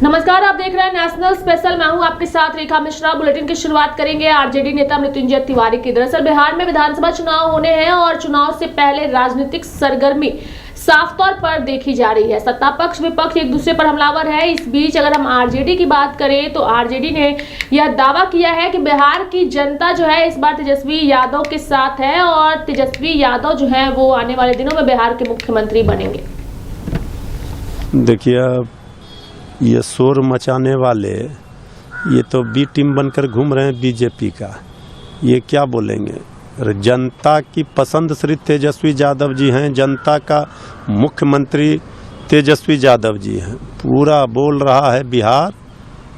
नमस्कार, आप देख रहे हैं नेशनल स्पेशल। मैं हूं आपके साथ रेखा मिश्रा। बुलेटिन की शुरुआत करेंगे आरजेडी नेता मृत्युंजय तिवारी की। दरअसल बिहार में विधानसभा चुनाव होने हैं और चुनाव से पहले राजनीतिक सरगर्मी साफ तौर पर देखी जा रही है। सत्ता पक्ष विपक्ष एक दूसरे पर हमलावर है। इस बीच अगर हम आरजेडी की बात करें तो आरजेडी ने यह दावा किया है कि बिहार की जनता जो है इस बार तेजस्वी यादव के साथ है और तेजस्वी यादव जो है वो आने वाले दिनों में बिहार के मुख्यमंत्री बनेंगे। देखिए, ये शोर मचाने वाले ये तो बी टीम बनकर घूम रहे हैं बीजेपी का। ये क्या बोलेंगे? जनता की पसंद श्री तेजस्वी यादव जी हैं, जनता का मुख्यमंत्री तेजस्वी यादव जी हैं। पूरा बोल रहा है बिहार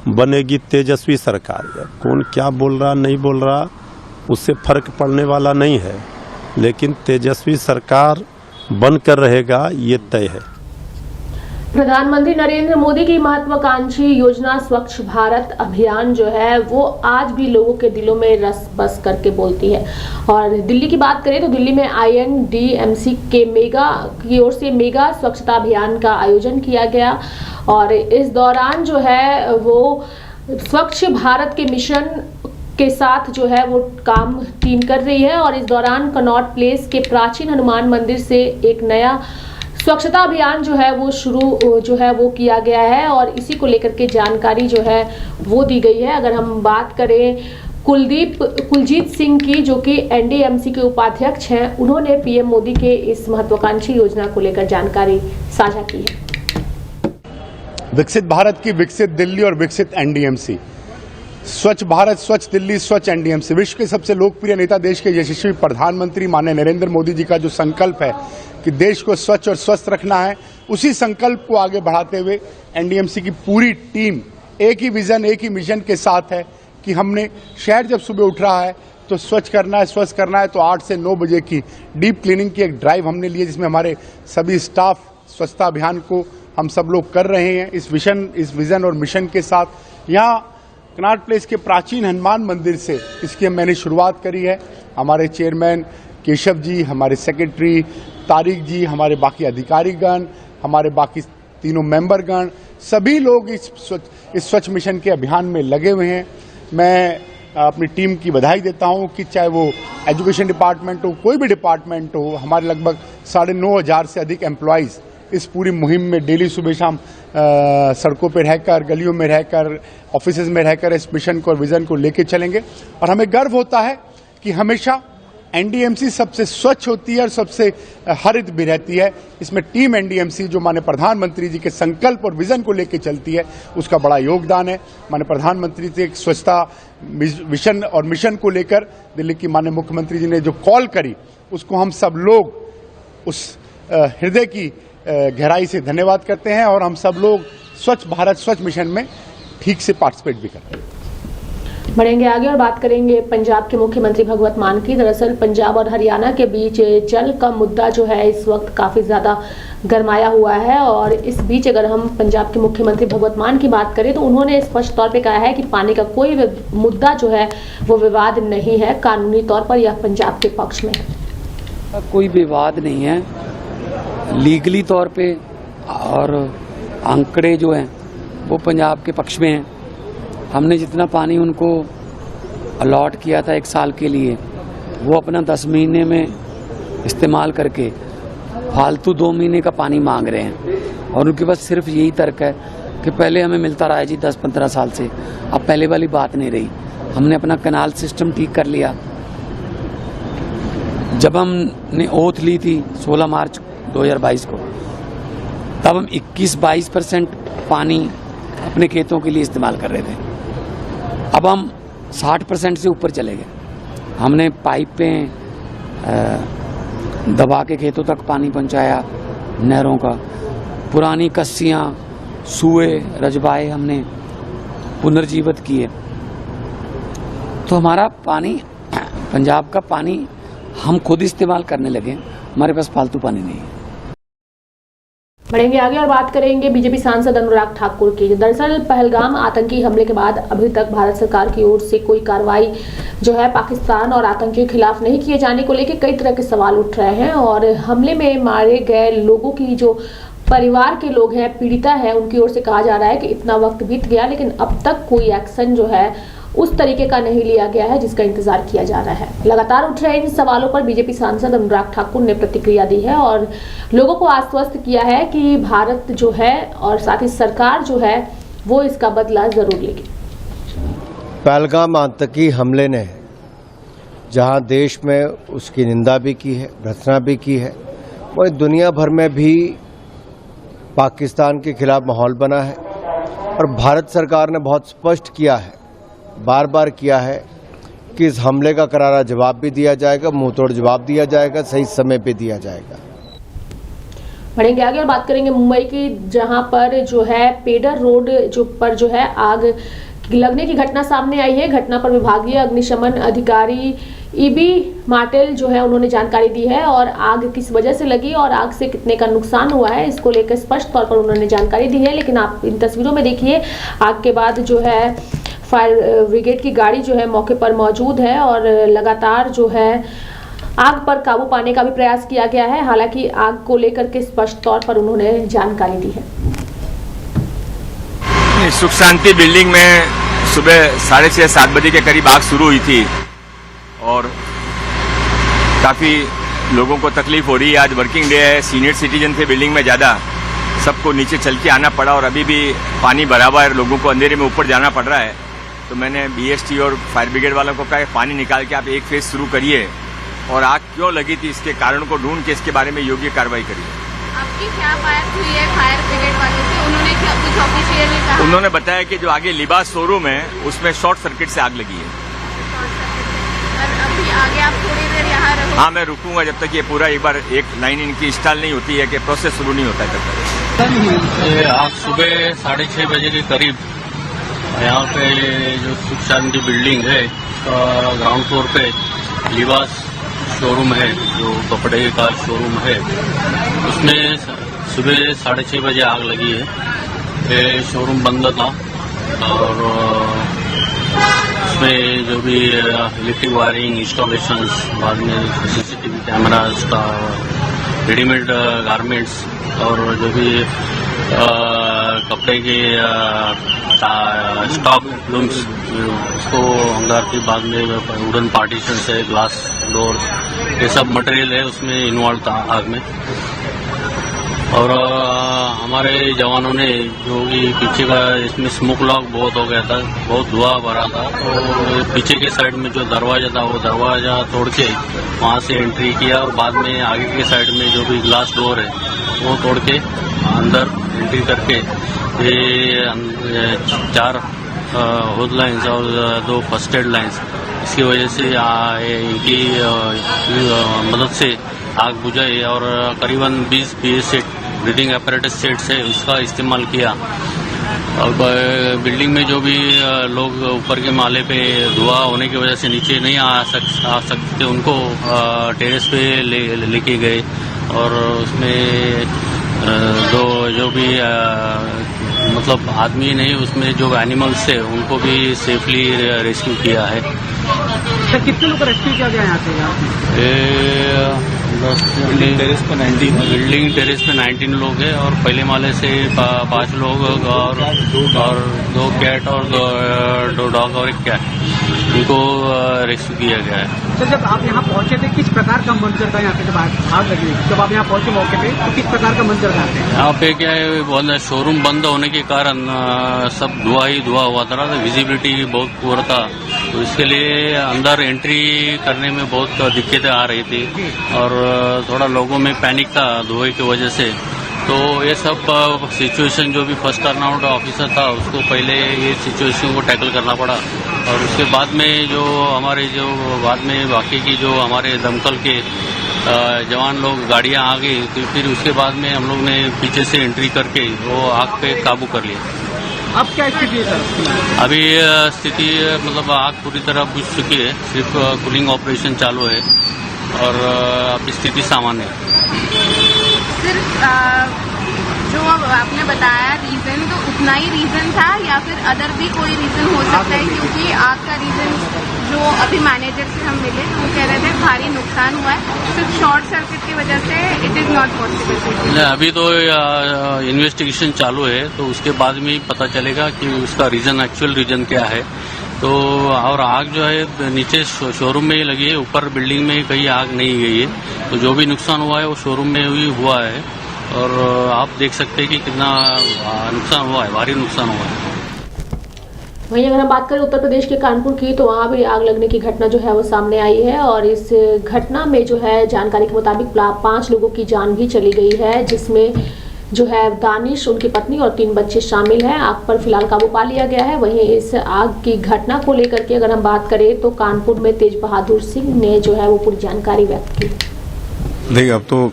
बनेगी तेजस्वी सरकार। कौन क्या बोल रहा नहीं बोल रहा उससे फर्क पड़ने वाला नहीं है, लेकिन तेजस्वी सरकार बनकर रहेगा ये तय है। प्रधानमंत्री नरेंद्र मोदी की महत्वाकांक्षी योजना स्वच्छ भारत अभियान जो है वो आज भी लोगों के दिलों में रस बस करके बोलती है। और दिल्ली की बात करें तो दिल्ली में INDMC के की ओर से मेगा स्वच्छता अभियान का आयोजन किया गया और इस दौरान जो है वो स्वच्छ भारत के मिशन के साथ जो है वो काम टीम कर रही है। और इस दौरान कनॉट प्लेस के प्राचीन हनुमान मंदिर से एक नया स्वच्छता अभियान जो है वो शुरू जो है वो किया गया है और इसी को लेकर के जानकारी जो है वो दी गई है। अगर हम बात करें कुलजीत सिंह की, जो कि NDMC के उपाध्यक्ष हैं, उन्होंने PM मोदी के इस महत्वाकांक्षी योजना को लेकर जानकारी साझा की है। विकसित भारत की विकसित दिल्ली और विकसित NDMC, स्वच्छ भारत स्वच्छ दिल्ली स्वच्छ NDMC। विश्व के सबसे लोकप्रिय नेता देश के यशस्वी प्रधानमंत्री माननीय नरेंद्र मोदी जी का जो संकल्प है कि देश को स्वच्छ और स्वस्थ रखना है, उसी संकल्प को आगे बढ़ाते हुए NDMC की पूरी टीम एक ही विजन एक ही मिशन के साथ है कि हमने शहर जब सुबह उठ रहा है तो स्वच्छ करना है, स्वस्थ करना है। तो 8 से 9 बजे की डीप क्लीनिंग की एक ड्राइव हमने ली है, जिसमें हमारे सभी स्टाफ स्वच्छता अभियान को हम सब लोग कर रहे हैं। इस विजन और मिशन के साथ यहाँ कनॉट प्लेस के प्राचीन हनुमान मंदिर से इसकी मैंने शुरुआत करी है। हमारे चेयरमैन केशव जी, हमारे सेक्रेटरी तारिक जी, हमारे बाकी अधिकारीगण, हमारे बाकी तीनों मेंबरगण, सभी लोग इस स्वच्छ मिशन के अभियान में लगे हुए हैं। मैं अपनी टीम की बधाई देता हूं कि चाहे वो एजुकेशन डिपार्टमेंट हो, कोई भी डिपार्टमेंट हो, हमारे लगभग 9,500 से अधिक एम्प्लॉयज़ इस पूरी मुहिम में डेली सुबह शाम सड़कों पर रहकर, गलियों में रहकर, ऑफिसेज में रहकर इस मिशन को और विजन को लेके चलेंगे। और हमें गर्व होता है कि हमेशा NDMC सबसे स्वच्छ होती है और सबसे हरित भी रहती है। इसमें टीम NDMC जो माननीय प्रधानमंत्री जी के संकल्प और विजन को लेकर चलती है, उसका बड़ा योगदान है। माननीय प्रधानमंत्री जी एक स्वच्छता विजन और मिशन को लेकर दिल्ली की माननीय मुख्यमंत्री जी ने जो कॉल करी, उसको हम सब लोग उस हृदय की गहराई से धन्यवाद करते हैं और हम सब लोग स्वच्छ भारत स्वच्छ मिशन में ठीक से पार्टिसिपेट भी करते हैं। बढ़ेंगे आगे और बात करेंगे पंजाब के मुख्यमंत्री भगवत मान की। दरअसल पंजाब और हरियाणा के बीच जल का मुद्दा जो है इस वक्त काफी ज्यादा गरमाया हुआ है और इस बीच अगर हम पंजाब के मुख्यमंत्री भगवत मान की बात करें तो उन्होंने स्पष्ट तौर पे कहा है कि पानी का कोई मुद्दा जो है वो विवाद नहीं है। कानूनी तौर पर यह पंजाब के पक्ष में है। कोई विवाद नहीं है लीगली तौर पे और आंकड़े जो हैं वो पंजाब के पक्ष में हैं। हमने जितना पानी उनको अलॉट किया था 1 साल के लिए, वो अपना 10 महीने में इस्तेमाल करके फालतू 2 महीने का पानी मांग रहे हैं। और उनके पास सिर्फ यही तर्क है कि पहले हमें मिलता रहा है जी 10-15 साल से, अब पहले वाली बात नहीं रही। हमने अपना कैनाल सिस्टम ठीक कर लिया। जब हमने ओथ ली थी 16 मार्च 2022 को, तब हम 21-22% पानी अपने खेतों के लिए इस्तेमाल कर रहे थे। अब हम 60% से ऊपर चले गए। हमने पाइपें दबा के खेतों तक पानी पहुंचाया, नहरों का, पुरानी कस्सियां, सूए, रजबाए हमने पुनर्जीवित किए। तो हमारा पानी, पंजाब का पानी हम खुद इस्तेमाल करने लगे। हमारे पास फालतू पानी नहीं है। बढ़ेंगे आगे और बात करेंगे बीजेपी सांसद अनुराग ठाकुर की। दरअसल पहलगाम आतंकी हमले के बाद अभी तक भारत सरकार की ओर से कोई कार्रवाई जो है पाकिस्तान और आतंकियों के खिलाफ नहीं किए जाने को लेकर कई तरह के सवाल उठ रहे हैं और हमले में मारे गए लोगों की जो परिवार के लोग हैं, पीड़िता है, उनकी ओर से कहा जा रहा है कि इतना वक्त बीत गया लेकिन अब तक कोई एक्शन जो है उस तरीके का नहीं लिया गया है जिसका इंतजार किया जा रहा है। लगातार उठ रहे इन सवालों पर बीजेपी सांसद अनुराग ठाकुर ने प्रतिक्रिया दी है और लोगों को आश्वस्त किया है कि भारत जो है और साथ ही सरकार जो है वो इसका बदला जरूर लेगी। पहलगाम आतंकी हमले ने जहां देश में उसकी निंदा भी की है, भर्त्सना भी की है, वही दुनिया भर में भी पाकिस्तान के खिलाफ माहौल बना है और भारत सरकार ने बहुत स्पष्ट किया है, बार बार किया है कि इस हमले का करारा जवाब भी दिया जाएगा, मुंहतोड़ जवाब दिया जाएगा, सही समय पे दिया जाएगा। बढ़ेंगे आगे और बात करेंगे मुंबई की, जहां पर जो है पेडर रोड पर जो है आग लगने की घटना सामने आई है। घटना पर विभागीय अग्निशमन अधिकारी ईबी माटेल जो है उन्होंने जानकारी दी है और आग किस वजह से लगी और आग से कितने का नुकसान हुआ है इसको लेकर स्पष्ट तौर पर उन्होंने जानकारी दी है। लेकिन आप इन तस्वीरों में देखिए, आग के बाद जो है फायर ब्रिगेड की गाड़ी जो है मौके पर मौजूद है और लगातार जो है आग पर काबू पाने का भी प्रयास किया गया है। हालांकि आग को लेकर के स्पष्ट तौर पर उन्होंने जानकारी दी है। सुख शांति बिल्डिंग में सुबह 6:30-7 बजे के करीब आग शुरू हुई थी और काफी लोगों को तकलीफ हो रही है। आज वर्किंग डे है, सीनियर सिटीजन थे बिल्डिंग में ज्यादा, सबको नीचे चल के आना पड़ा और अभी भी पानी भरा हुआ है, लोगों को अंधेरे में ऊपर जाना पड़ रहा है। तो मैंने बीएसटी और फायर ब्रिगेड वालों को कहा पानी निकाल के आप एक फेज शुरू करिए और आग क्यों लगी थी इसके कारण को ढूंढ के इसके बारे में योग्य कार्रवाई करिए। आपकी क्या बात हुई है फायर ब्रिगेड वालों से? उन्होंने क्या कुछ ऑफिशियली कहा? उन्होंने बताया कि जो आगे लिबास शोरूम है उसमें शॉर्ट सर्किट से आग लगी है। और अभी आगे आप थोड़ी देर यहाँ रहो? हाँ, मैं रुकूंगा जब तक ये पूरा एक बार एक लाइन इनकी इंस्टॉल नहीं होती है कि प्रोसेस शुरू नहीं होता है तब तक। आज सुबह 6:30 बजे के करीब यहाँ पे जो सुख शांति बिल्डिंग है ग्राउंड फ्लोर पे लिबास शोरूम है, जो कपड़े का शोरूम है, उसमें सुबह 6:30 बजे आग लगी है। ये शोरूम बंद था और उसमें जो भी इलेक्ट्रिक वायरिंग इंस्टॉलेशन, बाद में सीसीटीवी कैमरास का, रेडीमेड गारमेंट्स और जो भी कपड़े के स्टॉक लूम्स उसको अंगार के बाद में वुडन पार्टीशन है, ग्लास डोर, ये सब मटेरियल है उसमें इन्वॉल्व था आग में। और हमारे जवानों ने जो कि पीछे का इसमें स्मोक लॉक बहुत हो गया था, बहुत धुआं भरा था, तो पीछे के साइड में जो दरवाजा था वो दरवाजा तोड़ के वहाँ से एंट्री किया और बाद में आगे के साइड में जो भी ग्लास डोर है वो तोड़ के अंदर एंट्री करके ये 4 होज लाइन्स और 2 फर्स्ट एड लाइन्स, इसकी वजह से इनकी मदद से आग बुझाई और करीबन 20 BS set breathing apparatus sets है उसका इस्तेमाल किया। और बिल्डिंग में जो भी लोग ऊपर के माले पे धुआं होने की वजह से नीचे नहीं आ सकते उनको टेरेस पे लेके गए और उसमें 2 जो भी मतलब आदमी नहीं, उसमें जो एनिमल्स थे उनको भी सेफली रेस्क्यू किया है। सर कितने लोग रेस्क्यू किया गया यहाँ से? बिल्डिंग टेरेस पे 19 लोग हैं और पहले माले से 5 लोग और 2 कैट और 2 डॉग और 1 कैट, इनको रेस्क्यू किया गया है। सर जब आप यहाँ पहुँचे थे किस प्रकार का मंजर था यहाँ पे? जब आग लगी, जब आप यहाँ पहुँचे मौके पे तो किस प्रकार का मंजर था यहाँ पे? क्या है, शोरूम बंद होने के कारण सब धुआं ही धुआं हुआ था, विजिबिलिटी बहुत पुअर था, तो इसके लिए अंदर एंट्री करने में बहुत दिक्कतें आ रही थी और थोड़ा लोगों में पैनिक था धुएं की वजह से। तो ये सब सिचुएशन जो भी फर्स्ट टर्नआउट ऑफिसर था उसको पहले ये सिचुएशन को टैकल करना पड़ा और उसके बाद में जो हमारे जो बाद में बाकी की जो हमारे दमकल के जवान लोग गाड़ियां आ गई, तो फिर उसके बाद में हम लोग ने पीछे से एंट्री करके वो आग पे काबू कर लिया। अब क्या स्थिति है सर? अभी स्थिति मतलब आग पूरी तरह बुझ चुकी है, सिर्फ कूलिंग ऑपरेशन चालू है और अभी स्थिति सामान्य है। सिर्फ जो आपने बताया रीजन, तो इतना ही रीजन था या फिर अदर भी कोई रीजन हो सकता है? क्योंकि आग का रीजन जो अभी मैनेजर से हम मिले तो वो कह रहे थे भारी नुकसान हुआ है, सिर्फ शॉर्ट सर्किट की वजह से इट इज नॉट पॉसिबल। अभी तो इन्वेस्टिगेशन चालू है, तो उसके बाद में ही पता चलेगा कि उसका रीजन, एक्चुअल रीजन क्या है। तो और आग जो है नीचे शोरूम में ही लगी है, ऊपर बिल्डिंग में कहीं आग नहीं गई है। तो जो भी नुकसान हुआ है वो शोरूम में ही हुआ है, और आप देख सकते हैं कि कितना नुकसान हुआ है, भारी नुकसान हुआ है। वहीं अगर हम बात करें उत्तर प्रदेश के कानपुर की, तो वहाँ भी आग लगने की घटना जो है वो सामने आई है, और इस घटना में जो है जानकारी के मुताबिक 5 लोगों की जान भी चली गई है, जिसमें जो है दानिश, उनकी पत्नी और 3 बच्चे शामिल हैं। आग पर फिलहाल काबू पा लिया गया है। वहीं इस आग की घटना को लेकर के अगर हम बात करें तो कानपुर में तेज बहादुर सिंह ने जो है वो पूरी जानकारी व्यक्त की। देखिए, अब तो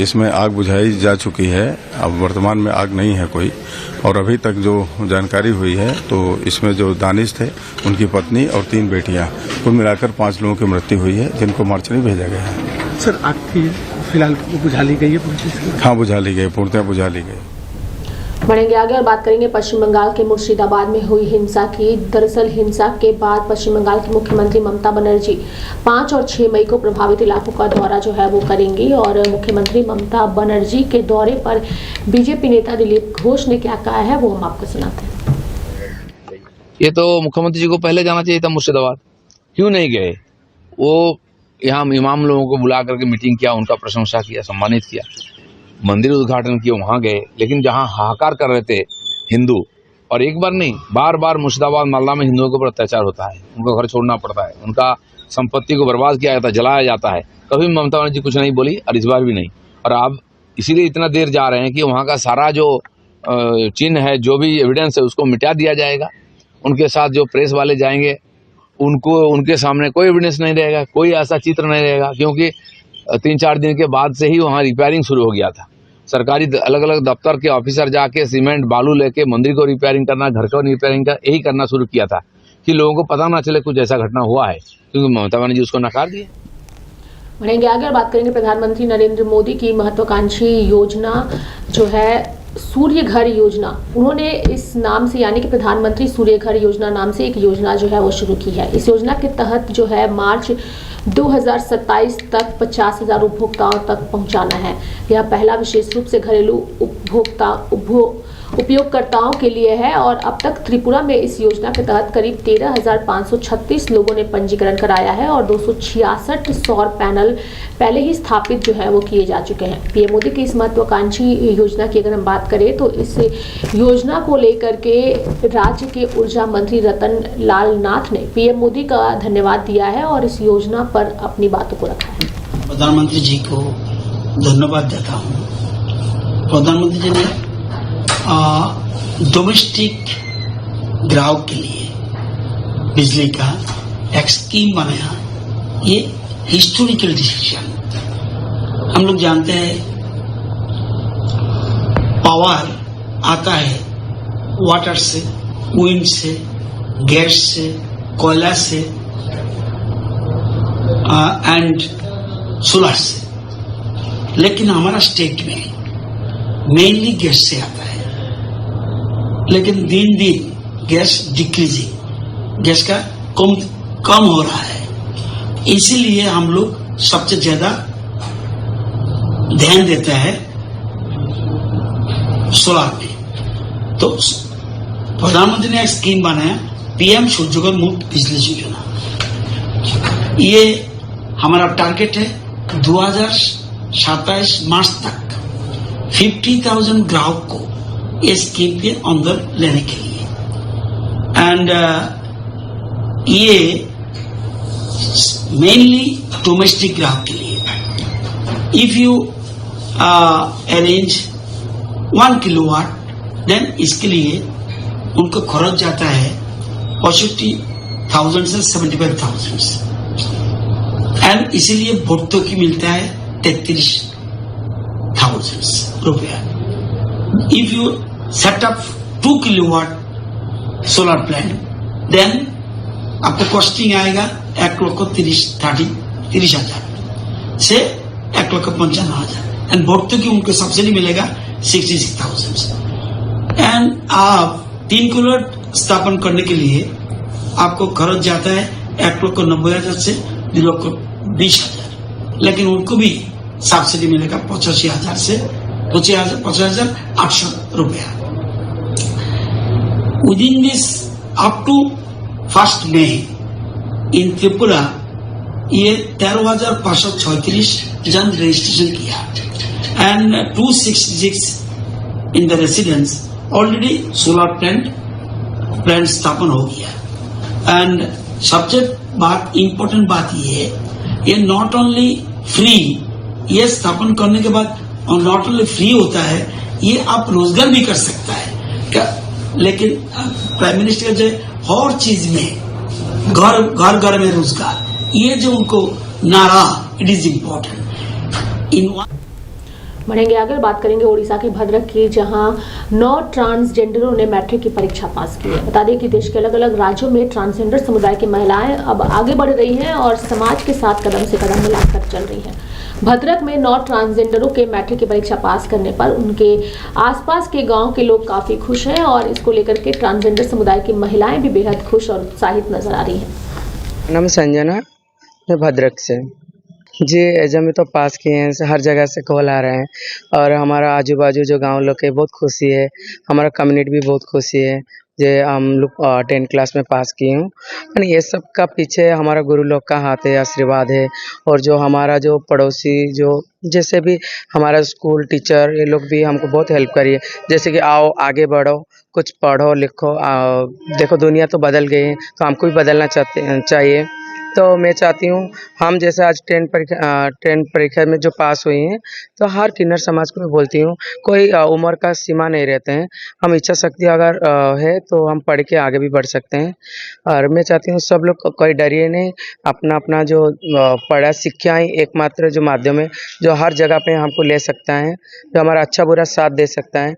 इसमें आग बुझाई जा चुकी है, अब वर्तमान में आग नहीं है कोई। और अभी तक जो जानकारी हुई है तो इसमें जो दानिश थे, उनकी पत्नी और 3 बेटियां, कुल मिलाकर 5 लोगों की मृत्यु हुई है, जिनको मार्चरी भेजा गया है। सर, आग की फिलहाल बुझा ली गई है? हाँ, बुझा ली गई, पूर्णतः बुझा ली गई। बढ़ेंगे आगे और बात करेंगे पश्चिम बंगाल के मुर्शिदाबाद में हुई हिंसा की। दरअसल हिंसा के बाद पश्चिम बंगाल की मुख्यमंत्री ममता बनर्जी 5 और 6 मई को प्रभावित इलाकों का दौरा जो है वो करेंगी, और मुख्यमंत्री ममता बनर्जी के दौरे पर बीजेपी नेता दिलीप घोष ने क्या कहा है वो हम आपको सुनाते हैं। ये तो मुख्यमंत्री जी को पहले जाना चाहिए था मुर्शिदाबाद, क्यों नहीं गए? वो यहाँ इमाम लोगों को बुला करके मीटिंग किया, उनका प्रशंसा किया, सम्मानित किया, मंदिर उद्घाटन किए, वहाँ गए। लेकिन जहाँ हाहाकार कर रहे थे हिंदू, और एक बार नहीं, बार बार मुर्शिदाबाद मालदा में हिंदुओं के ऊपर अत्याचार होता है, उनका घर छोड़ना पड़ता है, उनका संपत्ति को बर्बाद किया जाता है, जलाया जाता है। कभी ममता बनर्जी कुछ नहीं बोली, और इस बार भी नहीं। और अब इसीलिए इतना देर जा रहे हैं कि वहाँ का सारा जो चिन्ह है, जो भी एविडेंस है, उसको मिटा दिया जाएगा। उनके साथ जो प्रेस वाले जाएंगे, उनको उनके सामने कोई एविडेंस नहीं रहेगा, कोई ऐसा चित्र नहीं रहेगा, क्योंकि 3-4 दिन के बाद से ही वहाँ रिपेयरिंग शुरू हो गया था। सरकारी अलग अलग दफ्तर के ऑफिसर जाके सीमेंट बालू लेके मंदिर को रिपेयरिंग करना, घर को रिपेयरिंग करना, यही करना शुरू किया था कि लोगों को पता ना चले कुछ ऐसा घटना हुआ है, क्योंकि ममता बनर्जी उसको नकार दिए। बढ़ेंगे आगे और बात करेंगे प्रधानमंत्री नरेंद्र मोदी की महत्वाकांक्षी योजना जो है सूर्य घर योजना। उन्होंने इस नाम से, यानी कि प्रधानमंत्री सूर्य घर योजना नाम से एक योजना जो है वो शुरू की है। इस योजना के तहत जो है मार्च 2027 तक 50,000 उपभोक्ताओं तक पहुंचाना है। यह पहला विशेष रूप से घरेलू उपयोगकर्ताओं के लिए है, और अब तक त्रिपुरा में इस योजना के तहत करीब 13,536 लोगों ने पंजीकरण कराया है, और 266 सौर पैनल पहले ही स्थापित जो है वो किए जा चुके हैं। पीएम मोदी की इस महत्वाकांक्षी योजना की अगर हम बात करें तो इस योजना को लेकर के राज्य के ऊर्जा मंत्री रतन लाल नाथ ने पीएम मोदी का धन्यवाद दिया है और इस योजना पर अपनी बातों को रखा है। प्रधानमंत्री जी को धन्यवाद देता हूँ। प्रधानमंत्री जी ने डोमेस्टिक ग्राहक के लिए बिजली का एक स्कीम बनाया। ये हिस्टोरिकल डिसीजन। हम लोग जानते हैं पावर आता है वाटर से, विंड से, गैस से, कोयला से एंड सोलर से, लेकिन हमारा स्टेट में मेनली गैस से आता है। लेकिन दिन दिन गैस डिक्रीजिंग, गैस का कम हो रहा है, इसीलिए हम लोग सबसे ज्यादा ध्यान देता है सोलर में। तो प्रधानमंत्री ने एक स्कीम बनाया, पीएम सूर्यघर मुफ्त बिजली योजना। ये हमारा टारगेट है 2027 मार्च तक 50,000 ग्राहक को इस स्कीम के अंदर लेने के लिए। एंड ये मेनली डोमेस्टिक ग्राहक के लिए। If you arrange 1 kilowatt, then इसके लिए उनको खर्च जाता है 65,000 से 75,000, एंड इसीलिए भर्तुकी मिलता है 33,000 रुपया। If you set up 2 kilowatt solar plant, then आपको कॉस्टिंग आएगा 1,30,000 से 1,55,000, एंड भर्तुकी उनको सब्सिडी मिलेगा 66,000। एंड आप 3 कूलर स्थापन करने के लिए आपको खर्च जाता है 1,90,000 से 2,20,000, लेकिन उनको भी सब्सिडी मिलेगा 85,000 से 85,800 रुपया। विदिन दिस अप टू 1 मई इन त्रिपुरा ये 13,536 जन रजिस्ट्रेशन किया and 266 in the residence already solar plant स्थापन हो गया। एंड सबसे इम्पोर्टेंट बात ये है, ये नॉट ओनली फ्री, ये स्थापन करने के बाद नॉट ओनली फ्री होता है, ये आप रोजगार भी कर सकता है। लेकिन प्राइम मिनिस्टर जो हर चीज में घर घर में रोजगार, ये जो उनको नारा, इट इज इम्पोर्टेंट। बढ़ेंगे आगे, बात करेंगे ओडिशा के भद्रक की, जहां 9 ट्रांसजेंडरों ने मैट्रिक की परीक्षा पास की है। बता दें कि देश के अलग अलग राज्यों में ट्रांसजेंडर समुदाय की महिलाएं अब आगे बढ़ रही हैं और समाज के साथ कदम से कदम मिलाकर चल रही हैं। भद्रक में 9 ट्रांसजेंडरों के मैट्रिक की परीक्षा पास करने पर उनके आसपास के गांव के लोग काफी खुश हैं और इसको लेकर के ट्रांसजेंडर समुदाय की महिलाएं भी बेहद खुश और उत्साहित नजर आ रही हैं। नाम संजना, मैं भद्रक से जी। एग्जाम में तो पास किए हैं, हर जगह से कॉल आ रहे हैं और हमारा आजू बाजू जो गांव लोग है बहुत खुशी है, हमारा कम्युनिटी भी बहुत खुशी है जे हम लोग 10th क्लास में पास किए हूँ। यानी ये सब का पीछे हमारा गुरु लोग का हाथ है, आशीर्वाद है, और जो हमारा जो पड़ोसी जो जैसे भी हमारा स्कूल टीचर ये लोग भी हमको बहुत हेल्प करिए, जैसे कि आओ आगे बढ़ो, कुछ पढ़ो लिखो, देखो दुनिया तो बदल गई है तो हमको भी बदलना चाहिए। तो मैं चाहती हूँ हम जैसे आज 10th परीक्षा में जो पास हुई हैं, तो हर किन्नर समाज को मैं बोलती हूँ कोई उम्र का सीमा नहीं रहते हैं, हम इच्छा शक्ति अगर है तो हम पढ़ के आगे भी बढ़ सकते हैं। और मैं चाहती हूँ सब लोग कोई डरिए नहीं, अपना अपना जो पढ़ा शिक्षा ही एकमात्र जो माध्यम है जो हर जगह पे हमको ले सकता है, जो हमारा अच्छा बुरा साथ दे सकता है।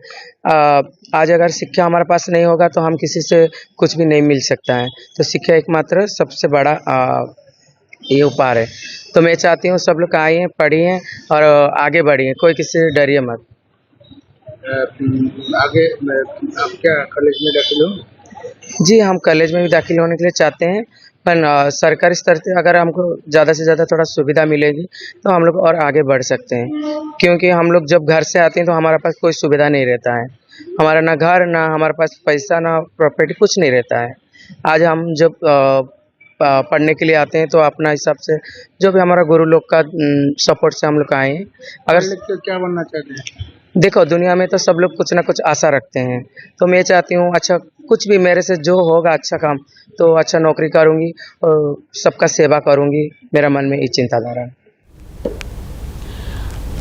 आज अगर शिक्षा हमारे पास नहीं होगा तो हम किसी से कुछ भी नहीं मिल सकता है, तो शिक्षा एकमात्र सबसे बड़ा ये उपहार है। तो मैं चाहती हूँ सब लोग आइए, पढ़िए और आगे बढ़िए, कोई किसी से डरिए मत। आगे आप क्या कॉलेज में दाखिल हो? जी, हम कॉलेज में भी दाखिल होने के लिए चाहते हैं, पर सरकारी स्तर से अगर हमको ज़्यादा से ज़्यादा थोड़ा सुविधा मिलेगी तो हम लोग और आगे बढ़ सकते हैं, क्योंकि हम लोग जब घर से आते हैं तो हमारे पास कोई सुविधा नहीं रहता है, हमारा ना घर, ना हमारे पास पैसा, ना प्रॉपर्टी, कुछ नहीं रहता है। आज हम जब पढ़ने के लिए आते हैं तो अपना हिसाब से जो भी हमारा गुरु लोग का सपोर्ट से हम लोग आए हैं। अगर क्या बनना चाहते हैं? देखो दुनिया में तो सब लोग कुछ ना कुछ आशा रखते हैं, तो मैं चाहती हूँ अच्छा कुछ भी मेरे से जो होगा अच्छा काम, तो अच्छा नौकरी करूँगी और सबका सेवा करूँगी, मेरा मन में ये चिंताधारा है।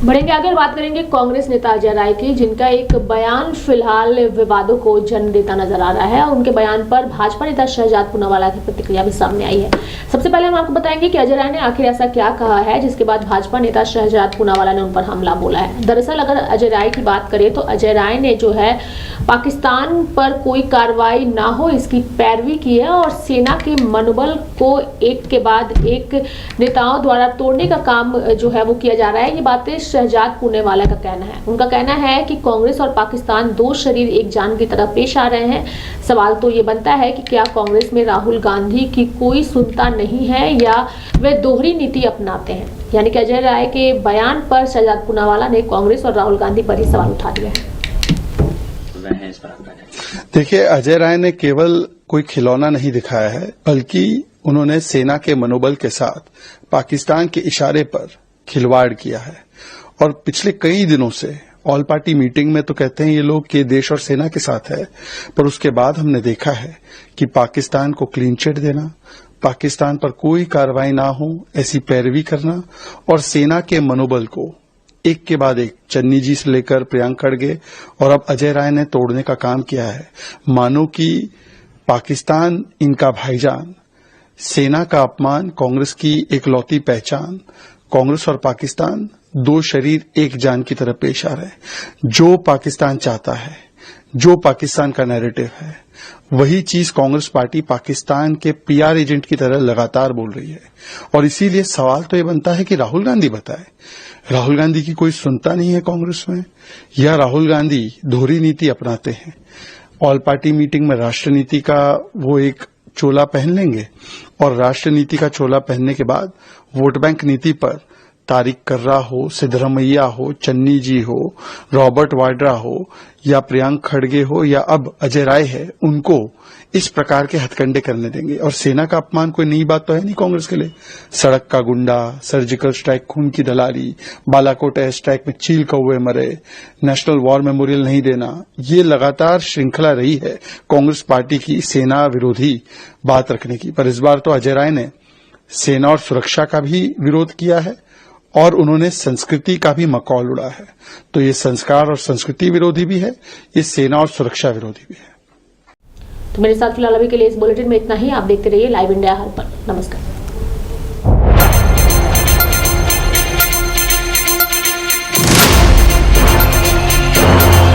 बढ़ेंगे आगे, बात करेंगे कांग्रेस नेता अजय राय की, जिनका एक बयान फिलहाल विवादों को जन्म देता नजर आ रहा है। उनके बयान पर भाजपा नेता शहजाद पूनावाला की प्रतिक्रिया भी सामने आई है। सबसे पहले हम आपको बताएंगे कि अजय राय ने आखिर ऐसा क्या कहा है जिसके बाद भाजपा नेता शहजाद पूनावाला ने उन पर हमला बोला है। दरअसल अगर अजय राय की बात करें तो अजय राय ने जो है पाकिस्तान पर कोई कार्रवाई ना हो इसकी पैरवी की है और सेना के मनोबल को एक के बाद एक नेताओं द्वारा तोड़ने का काम जो है वो किया जा रहा है। ये बातें शहजाद पूनावाला का कहना है। उनका कहना है कि कांग्रेस और पाकिस्तान दो शरीर एक जान की तरह पेश आ रहे हैं। सवाल तो ये बनता है कि क्या कांग्रेस में राहुल गांधी की कोई सुनता नहीं है या वे दोहरी नीति अपनाते हैं। यानी कि अजय राय के बयान पर शहजाद पूनावाला ने कांग्रेस और राहुल गांधी पर ही सवाल उठा दिया है। देखिए, अजय राय ने केवल कोई खिलौना नहीं दिखाया है, बल्कि उन्होंने सेना के मनोबल के साथ पाकिस्तान के इशारे पर खिलवाड़ किया है। और पिछले कई दिनों से ऑल पार्टी मीटिंग में तो कहते हैं ये लोग कि देश और सेना के साथ है, पर उसके बाद हमने देखा है कि पाकिस्तान को क्लीन चिट देना, पाकिस्तान पर कोई कार्रवाई ना हो ऐसी पैरवी करना और सेना के मनोबल को एक के बाद एक, चन्नी जी से लेकर प्रियंक खड़गे और अब अजय राय ने तोड़ने का काम किया है। मानो कि पाकिस्तान इनका भाईजान, सेना का अपमान कांग्रेस की इकलौती पहचान, कांग्रेस और पाकिस्तान दो शरीर एक जान की तरह पेश आ रहे हैं। जो पाकिस्तान चाहता है, जो पाकिस्तान का नैरेटिव है, वही चीज कांग्रेस पार्टी पाकिस्तान के पीआर एजेंट की तरह लगातार बोल रही है। और इसीलिए सवाल तो ये बनता है कि राहुल गांधी बताए, राहुल गांधी की कोई सुनता नहीं है कांग्रेस में, या राहुल गांधी दोहरी नीति अपनाते हैं। ऑल पार्टी मीटिंग में राष्ट्र नीति का वो एक चोला पहन लेंगे और राष्ट्र नीति का चोला पहनने के बाद वोट बैंक नीति पर तारिक कर्रा हो, सिद्धरमैया हो, चन्नी जी हो, रॉबर्ट वाड्रा हो या प्रियंक खड़गे हो या अब अजय राय है, उनको इस प्रकार के हथकंडे करने देंगे। और सेना का अपमान कोई नई बात तो है नहीं कांग्रेस के लिए। सड़क का गुंडा, सर्जिकल स्ट्राइक, खून की दलाली, बालाकोट एयर स्ट्राइक में चील कौवे मरे, नेशनल वॉर मेमोरियल नहीं देना, ये लगातार श्रृंखला रही है कांग्रेस पार्टी की सेना विरोधी बात रखने की। पर इस बार तो अजय राय ने सेना और सुरक्षा का भी विरोध किया है और उन्होंने संस्कृति का भी मकौल उड़ा है। तो ये संस्कार और संस्कृति विरोधी भी है, ये सेना और सुरक्षा विरोधी भी है। तो मेरे साथ फिलहाल अभी के लिए इस बुलेटिन में इतना ही। आप देखते रहिए लाइव इंडिया हर पल। नमस्कार।